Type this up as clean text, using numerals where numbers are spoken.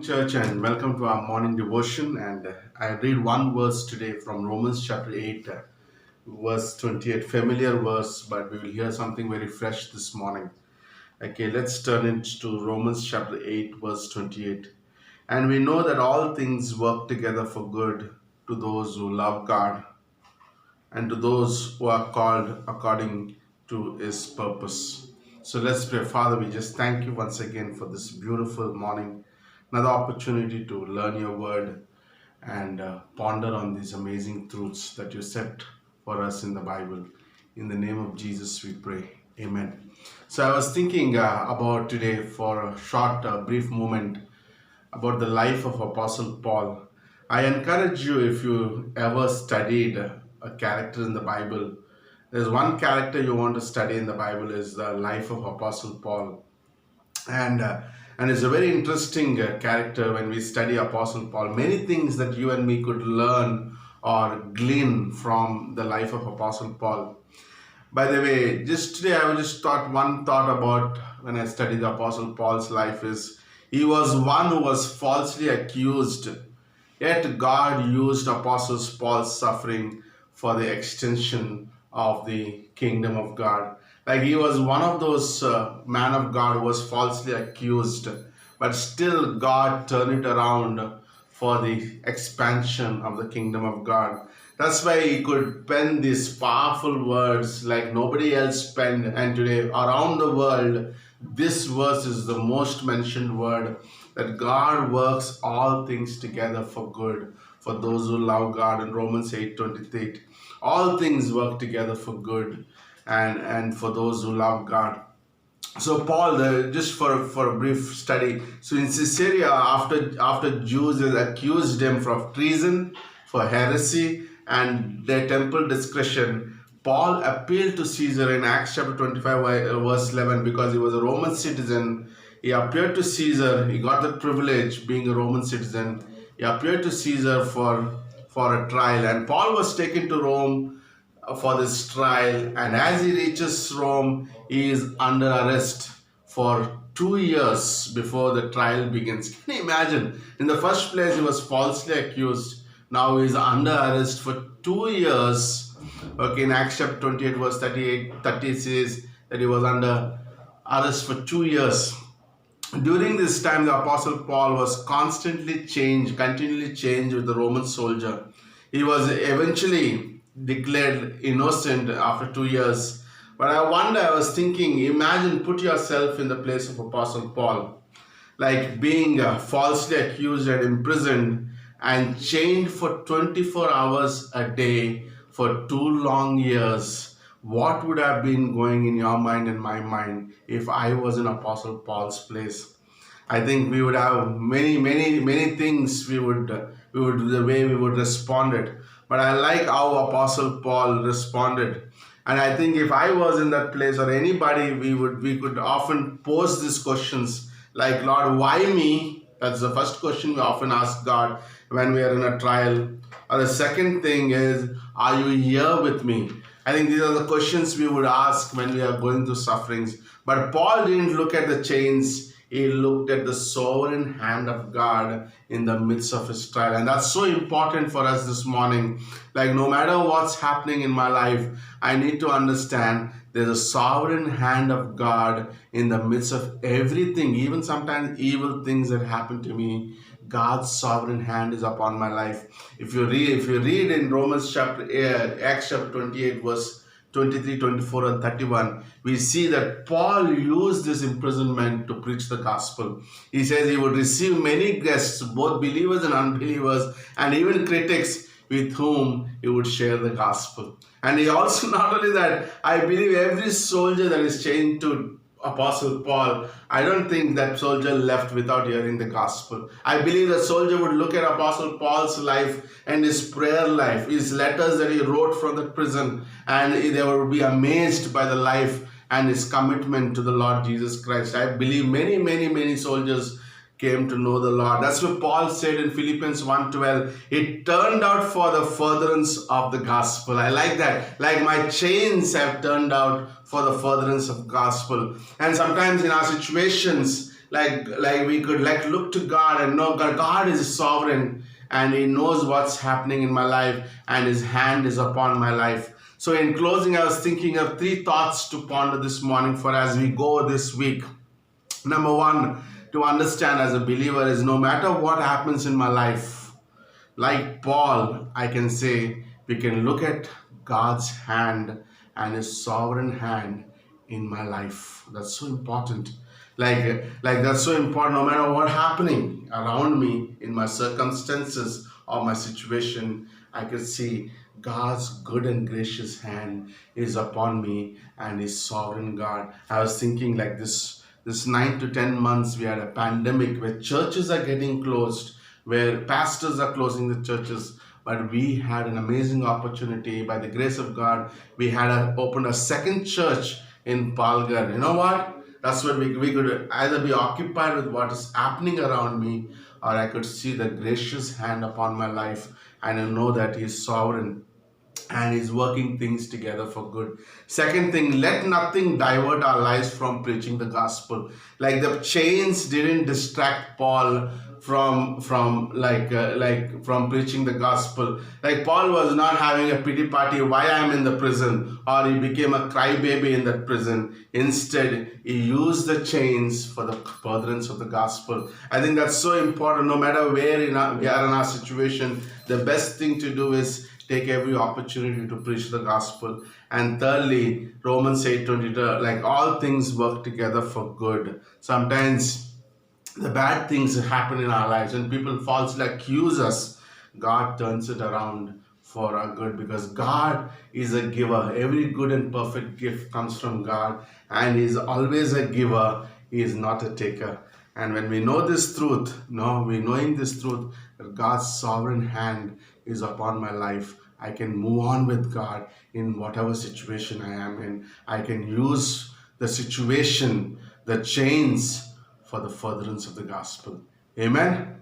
Church, and welcome to our morning devotion. And I read one verse today from Romans chapter 8, verse 28. Familiar verse, but we will hear something very fresh this morning. Okay, let's turn into Romans chapter 8, verse 28. And we know that all things work together for good to those who love God and to those who are called according to his purpose. So let's pray. Father, we just thank you once again for this beautiful morning, another opportunity to learn your word and ponder on these amazing truths that you set for us in the Bible. In the name of Jesus, we pray. Amen. So I was thinking about today for a short, brief moment about the life of Apostle Paul. I encourage you, if you ever studied a character in the Bible, there's one character you want to study in the Bible is the life of Apostle Paul. And it's a very interesting character when we study Apostle Paul. Many things that you and me could learn or glean from the life of Apostle Paul. By the way, just today I just thought one thought about when I studied the Apostle Paul's life is he was one who was falsely accused, yet God used Apostle Paul's suffering for the extension of the kingdom of God. Like he was one of those man of God who was falsely accused, but still God turned it around for the expansion of the kingdom of God. That's why he could pen these powerful words like nobody else penned. And today, around the world, this verse is the most mentioned word, that God works all things together for good for those who love God in Romans 8:28. All things work together for good and for those who love God. So Paul, just for a brief study, so in Caesarea, after Jews had accused him of treason, for heresy, and their temple discretion, Paul appealed to Caesar in Acts chapter 25, verse 11, because he was a Roman citizen. He appeared to Caesar. He got the privilege being a Roman citizen. He appeared to Caesar for a trial, and Paul was taken to Rome for this trial. And as he reaches Rome, he is under arrest for 2 years before the trial begins. Can you imagine? In the first place, he was falsely accused. Now he is under arrest for 2 years. Okay, in Acts chapter 28, verse 30 says that he was under arrest for 2 years. During this time, the Apostle Paul was continually changed with the Roman soldier. He was eventually declared innocent after 2 years. But I was thinking, imagine, put yourself in the place of Apostle Paul, like being falsely accused and imprisoned and chained for 24 hours a day for 2 long years. What would have been going in your mind and my mind if I was in Apostle Paul's place? I think we would have many things we would the way we would respond it. But I like how Apostle Paul responded. And I think if I was in that place or anybody, we could often pose these questions like, Lord, why me? That's the first question we often ask God when we are in a trial. Or the second thing is, are you here with me? I think these are the questions we would ask when we are going through sufferings. But Paul didn't look at the chains. He looked at the sovereign hand of God in the midst of his trial. And that's so important for us this morning. Like no matter what's happening in my life, I need to understand there's a sovereign hand of God in the midst of everything, even sometimes evil things that happen to me. God's sovereign hand is upon my life. If you read in Acts chapter 28, verse 23, 24, and 31, we see that Paul used this imprisonment to preach the gospel. He says he would receive many guests, both believers and unbelievers, and even critics with whom he would share the gospel. And he also, not only that, I believe every soldier that is chained to Apostle Paul, I don't think that soldier left without hearing the gospel. I believe the soldier would look at Apostle Paul's life and his prayer life, his letters that he wrote from the prison, and they would be amazed by the life and his commitment to the Lord Jesus Christ. I believe many soldiers came to know the Lord. That's what Paul said in Philippians 1:12. It turned out for the furtherance of the gospel. I like that. Like my chains have turned out for the furtherance of gospel. And sometimes in our situations, like we could like look to God and know God is sovereign and He knows what's happening in my life and His hand is upon my life. So in closing, I was thinking of three thoughts to ponder this morning for as we go this week. Number one, to understand as a believer is no matter what happens in my life, like Paul, I can say we can look at God's hand and His sovereign hand in my life. That's so important. Like that's so important. No matter what happening around me in my circumstances or my situation, I can see God's good and gracious hand is upon me and His sovereign God. I was thinking like this 9 to 10 months we had a pandemic where churches are getting closed, where pastors are closing the churches, but we had an amazing opportunity by the grace of God. We had opened a second church in Palgar. You know what? That's what we could either be occupied with what is happening around me, or I could see the gracious hand upon my life and I know that He is sovereign and He's working things together for good. Second thing, let nothing divert our lives from preaching the gospel. Like the chains didn't distract Paul from preaching the gospel. Like Paul was not having a pity party why I'm in the prison, or he became a crybaby in that prison. Instead, he used the chains for the furtherance of the gospel. I think that's so important. No matter where we are in our situation, the best thing to do is take every opportunity to preach the gospel. And thirdly, Romans 8:22, like all things work together for good. Sometimes the bad things that happen in our lives and people falsely accuse us, God turns it around for our good because God is a giver. Every good and perfect gift comes from God and He's always a giver. He is not a taker. And when we know this truth, no, we knowing this truth that God's sovereign hand is upon my life, I can move on with God in whatever situation I am in. I can use the situation, the chains, for the furtherance of the gospel. Amen.